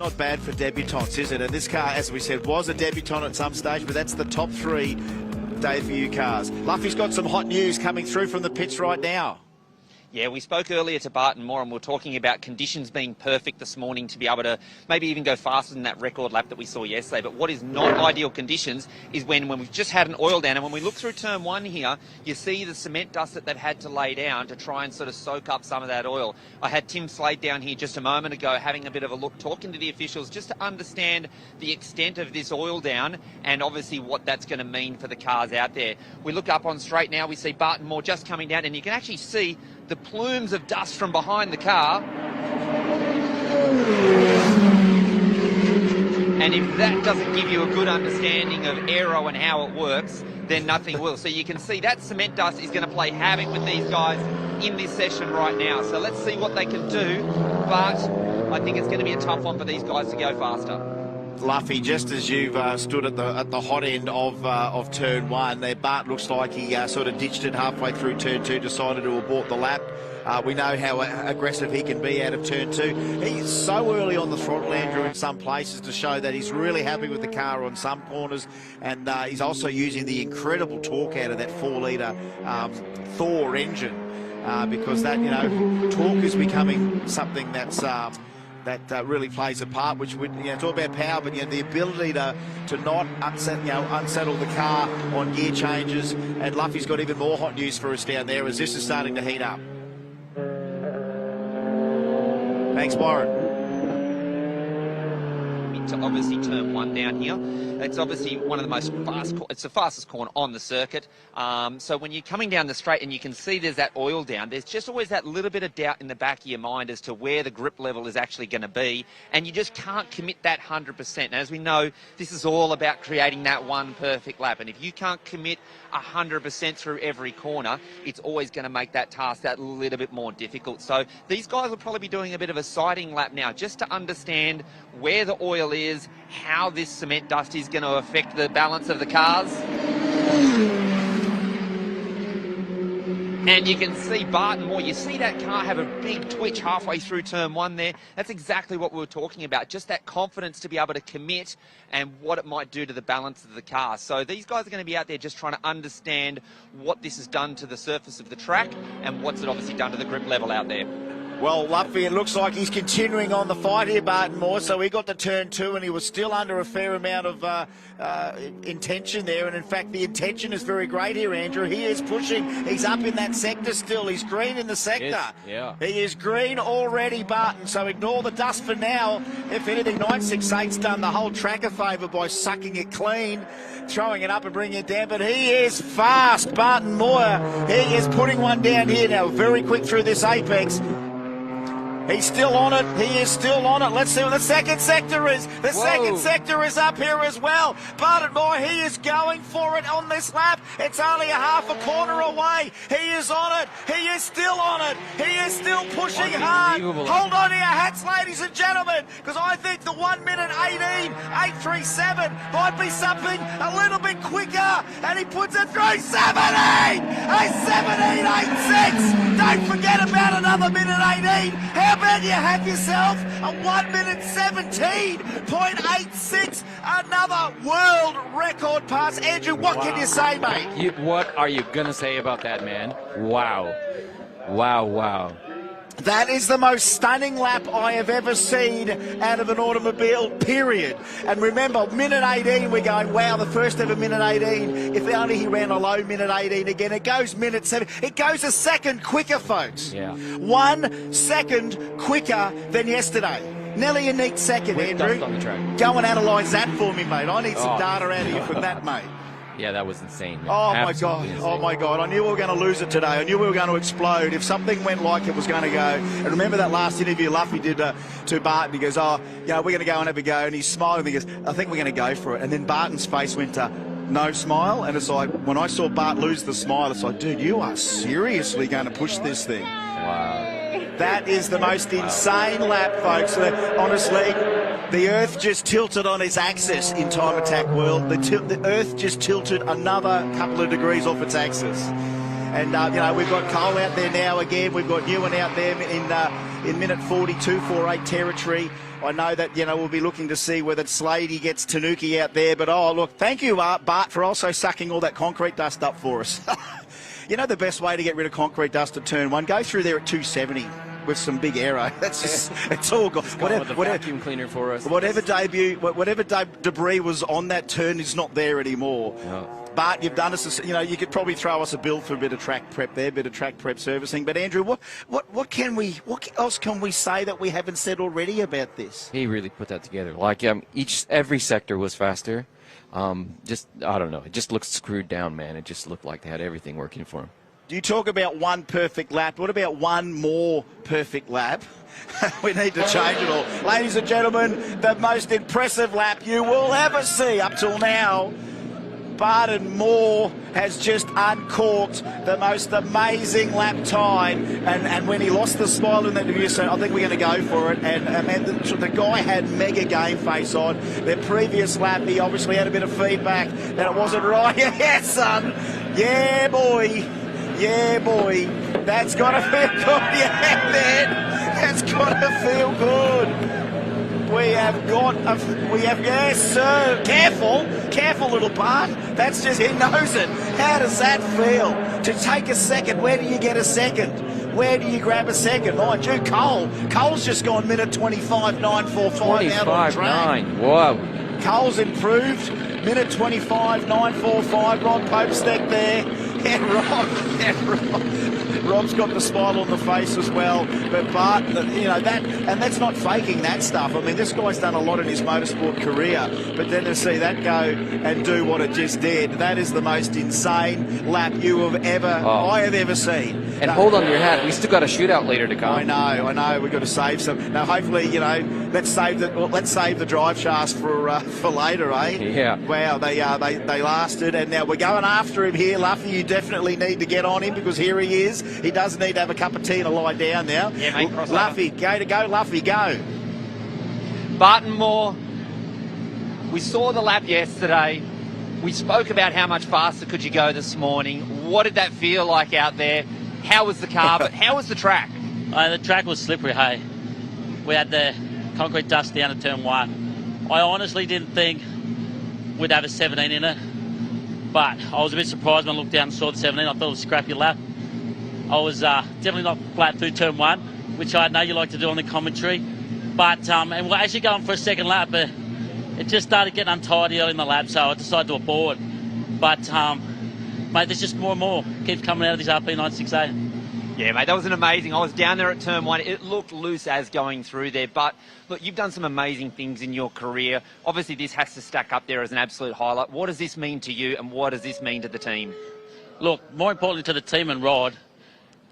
Not bad for debutants, is it? And this car, as we said, was a debutant at some stage, but that's the top 3 day for you cars. Luffy's got some hot news coming through from the pits right now. Yeah, we spoke earlier to Barton Mawer and we were talking about conditions being perfect this morning to be able to maybe even go faster than that record lap that we saw yesterday. But what is not ideal conditions is when we've just had an oil down, and when we look through turn 1 here, you see the cement dust that they've had to lay down to try and sort of soak up some of that oil. I had Tim Slade down here just a moment ago having a bit of a look, talking to the officials just to understand the extent of this oil down and obviously what that's going to mean for the cars out there. We look up on straight now, we see Barton Mawer just coming down, and you can actually see the plumes of dust from behind the car. And if that doesn't give you a good understanding of aero and how it works, then nothing will. So you can see that cement dust is going to play havoc with these guys in this session right now. So let's see what they can do. But I think it's going to be a tough one for these guys to go faster. Luffy, just as you've stood at the hot end of turn 1, there Bart looks like he sort of ditched it halfway through turn 2, decided to abort the lap. We know how aggressive he can be out of turn 2. He's so early on the throttle, Andrew, in some places to show that he's really happy with the car on some corners, and he's also using the incredible torque out of that 4-litre Thor engine, because that, you know, torque is becoming something that's that really plays a part, which would, you know, talk about power, but, you know, the ability to not unsettle the car on gear changes. And Luffy's got even more hot news for us down there as this is starting to heat up. Thanks, Warren. To obviously turn 1 down here. It's obviously one of the most it's the fastest corner on the circuit. So when you're coming down the straight and you can see there's that oil down, there's just always that little bit of doubt in the back of your mind as to where the grip level is actually going to be, and you just can't commit that 100%. And as we know, this is all about creating that one perfect lap, and if you can't commit 100% through every corner, it's always going to make that task that little bit more difficult. So these guys will probably be doing a bit of a sighting lap now just to understand where the oil is, how this cement dust is going to affect the balance of the cars. And you can see Barton Mawer, you see that car have a big twitch halfway through turn 1 there. That's exactly what we were talking about, just that confidence to be able to commit and what it might do to the balance of the car. So these guys are going to be out there just trying to understand what this has done to the surface of the track and what's it obviously done to the grip level out there. Well, Luffy, it looks like he's continuing on the fight here, Barton Mawer. So he got to turn 2 and he was still under a fair amount of intention there. And in fact, the intention is very great here, Andrew. He is pushing. He's up in that sector still. He's green in the sector. Yeah. He is green already, Barton. So ignore the dust for now. If anything, 968's done the whole track a favour by sucking it clean, throwing it up and bringing it down. But he is fast, Barton Mawer. He is putting one down here now, very quick through this apex. He's still on it. He is still on it. Let's see what the second sector is. The second sector is up here as well. Barton Mawer, he is going for it on this lap. It's only a half a corner away. He is on it. He is still on it. He is still pushing hard. Hold on to your hats, ladies and gentlemen, because I think the 1 minute 18.837 might be something a little bit quicker. And he puts it through 17. A 17.86. Don't forget about another minute 18. How about you have yourself a 1 minute 17.86, another world record pass. Andrew, what can you say, mate? What are you going to say about that, man? Wow. Wow. That is the most stunning lap I have ever seen out of an automobile, period. And remember, minute 18, we're going, wow, the first ever minute 18. If only he ran a low minute 18 again. It goes minute 7. It goes a second quicker, folks. Yeah. 1 second quicker than yesterday. Nearly a neat second, with Andrew. Dust on the track. Go and analyse that for me, mate. I need some data out of you from that, mate. Yeah, that was insane, man. Oh, Absolutely my God. Insane. Oh, my God. I knew we were going to lose it today. I knew we were going to explode. If something went like it was going to go. And remember that last interview Luffy did to Barton. He goes, oh, you know, we're going to go and have a go. And he's smiling. He goes, I think we're going to go for it. And then Barton's face went to no smile. And it's like, when I saw Bart lose the smile, it's like, dude, you are seriously going to push this thing. Wow. That is the most insane lap, folks. Honestly, the Earth just tilted on its axis in Time Attack World. The Earth just tilted another couple of degrees off its axis. And, you know, we've got Cole out there now again. We've got Ewan out there in minute 42, 48 territory. I know that, we'll be looking to see whether Slady gets Tanuki out there. But, look, thank you, Bart, for also sucking all that concrete dust up for us. The best way to get rid of concrete dust at turn 1, go through there at 270 with some big aero. That's just, it's all gone. Whatever vacuum cleaner for us. Whatever debris was on that turn is not there anymore. Yeah. Bart, you've done us, you could probably throw us a bill for a bit of track prep there, bit of track prep servicing. But Andrew, what else can we say that we haven't said already about this? He really put that together. Like every sector was faster. I don't know. It just looked screwed down, man. It just looked like they had everything working for him. You talk about one perfect lap. What about one more perfect lap? We need to change it all. Ladies and gentlemen, the most impressive lap you will ever see up till now. Barton Mawer has just uncorked the most amazing lap time, and when he lost the smile in the interview, so I think we're going to go for it. And the guy had mega game face on. The previous lap, he obviously had a bit of feedback that it wasn't right. Yeah, son. Yeah, boy. Yeah, boy. That's got to feel good. Yeah, man. That's got to feel good. Yes, sir. Careful, little Bart. That's just, he knows it. How does that feel? To take a second, where do you get a second? Where do you grab a second? Mind you, Cole's just gone minute 25.945 out on track. 25.9. Whoa. Cole's improved. Minute 25.945. Ron Popestick there. Rob's got the smile on the face as well. But Bart, that's not faking that stuff. I mean, this guy's done a lot in his motorsport career. But then to see that go and do what it just did, that is the most insane lap I have ever seen. And hold on to your hat. We still got a shootout later to come. I know. We've got to save some. Now, hopefully, let's save the drive shafts for later, eh? Yeah. Wow, they lasted, and now we're going after him here, Luffy. You definitely need to get on him because here he is. He does need to have a cup of tea and a lie down now. Yeah, mate. Luffy, go, Luffy, go. Barton Mawer, we saw the lap yesterday. We spoke about how much faster could you go this morning. What did that feel like out there? How was the car, but how was the track? The track was slippery, hey. We had the concrete dust down at turn 1. I honestly didn't think we'd have a 17 in it, but I was a bit surprised when I looked down and saw the 17. I thought it was a scrappy lap. I was definitely not flat through turn 1, which I know you like to do on the commentary. But and we're actually going for a second lap, but it just started getting untidy early in the lap, so I decided to abort. But, mate, there's just more and more keeps coming out of this RP968. Yeah, mate, that was an amazing. I was down there at turn 1. It looked loose as going through there. But, look, you've done some amazing things in your career. Obviously, this has to stack up there as an absolute highlight. What does this mean to you, and what does this mean to the team? Look, more importantly to the team and Rod,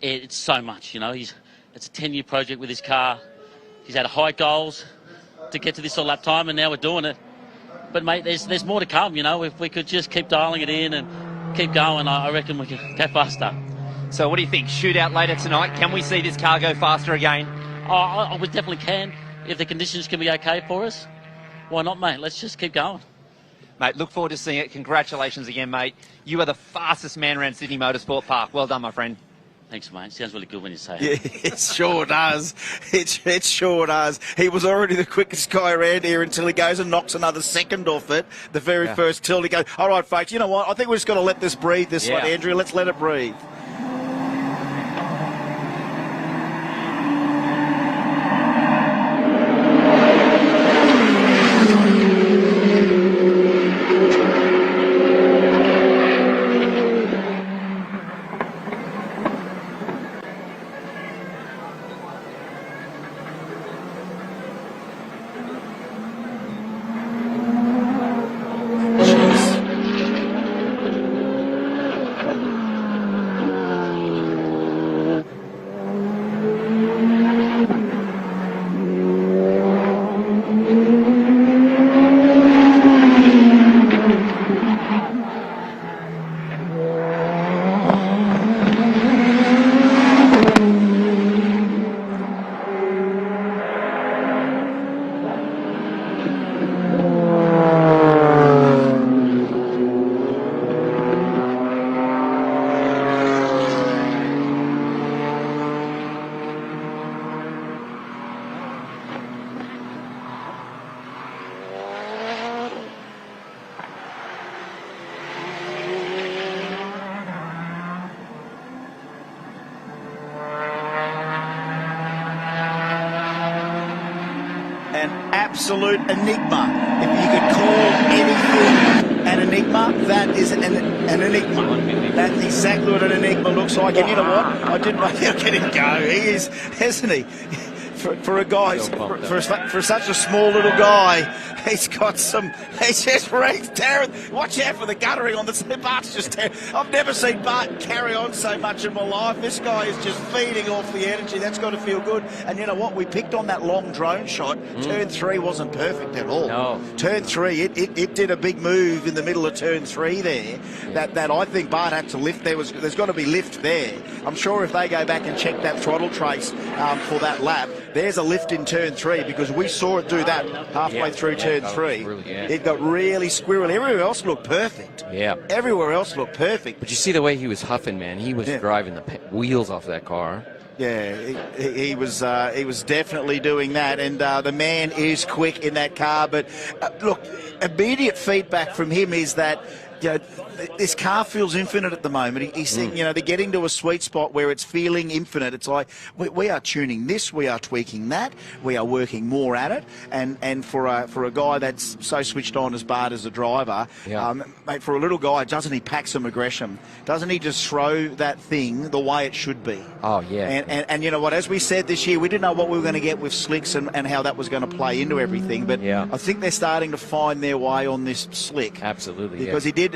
it's so much, It's a 10-year project with his car. He's had high goals to get to this sort of lap time, and now we're doing it. But, mate, there's more to come, If we could just keep dialing it in and keep going, I reckon we can go faster. So what do you think? Shootout later tonight? Can we see this car go faster again? We definitely can. If the conditions can be okay for us, why not, mate? Let's just keep going. Mate, look forward to seeing it. Congratulations again, mate. You are the fastest man around Sydney Motorsport Park. Well done, my friend. Thanks, mate. Sounds really good when you say it. Yeah, it sure does. It sure does. He was already the quickest guy around here until he goes and knocks another second off it. The very first tilt, he goes, all right, folks, you know what? I think we're just going to let this breathe this one, Andrew. Let's let it breathe. absolute enigma. If you could call anything an enigma, that is an enigma. That's exactly what an enigma looks like. And you know what? I didn't look at him go. He is, isn't he? For a guy, for such a small little guy, he's got some. He's just wrecked. Darren, watch out for the guttering on the Bart's just. I've never seen Bart carry on so much in my life. This guy is just feeding off the energy. That's got to feel good. And you know what? We picked on that long drone shot. Turn 3 wasn't perfect at all. No. Turn 3, it did a big move in the middle of turn 3 there. That I think Bart had to lift. There's got to be lift there. I'm sure if they go back and check that throttle trace for that lap. There's a lift in turn 3 because we saw it do that halfway through turn 3. It got really squirrely. Everywhere else looked perfect. Yeah. Everywhere else looked perfect. But you see the way he was huffing, man. He was driving the wheels off that car. Yeah, he was definitely doing that, and the man is quick in that car. But look, immediate feedback from him is that, you know, this car feels infinite at the moment. He's saying, you know, they're getting to a sweet spot where it's feeling infinite. It's like we are tuning this, we are tweaking that, we are working more at it. And for a guy that's so switched on as Bart as a driver, mate, for a little guy, doesn't he pack some aggression? Doesn't he just throw that thing the way it should be? Oh, yeah. And you know what, as we said this year, we didn't know what we were going to get with slicks and how that was going to play into everything. But I think they're starting to find their way on this slick. Absolutely, because he did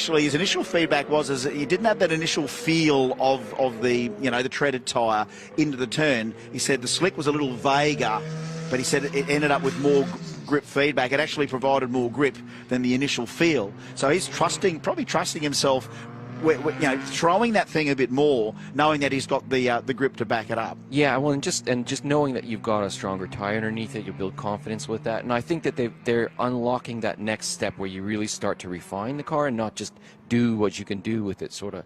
his initial feedback was he didn't have that initial feel of the, you know, the treaded tyre into the turn. He said the slick was a little vaguer, but he said it ended up with more grip feedback. It actually provided more grip than the initial feel. So he's probably trusting himself, you know, throwing that thing a bit more, knowing that he's got the grip to back it up. Yeah, well, and just knowing that you've got a stronger tire underneath it, you build confidence with that. And I think that they're unlocking that next step where you really start to refine the car and not just do what you can do with it, sort of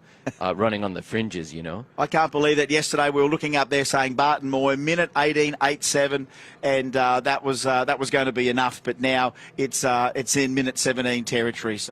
running on the fringes, you know. I can't believe that yesterday we were looking up there saying Barton Mawer minute 18.87, and that was going to be enough, but now it's in minute 17 territory. So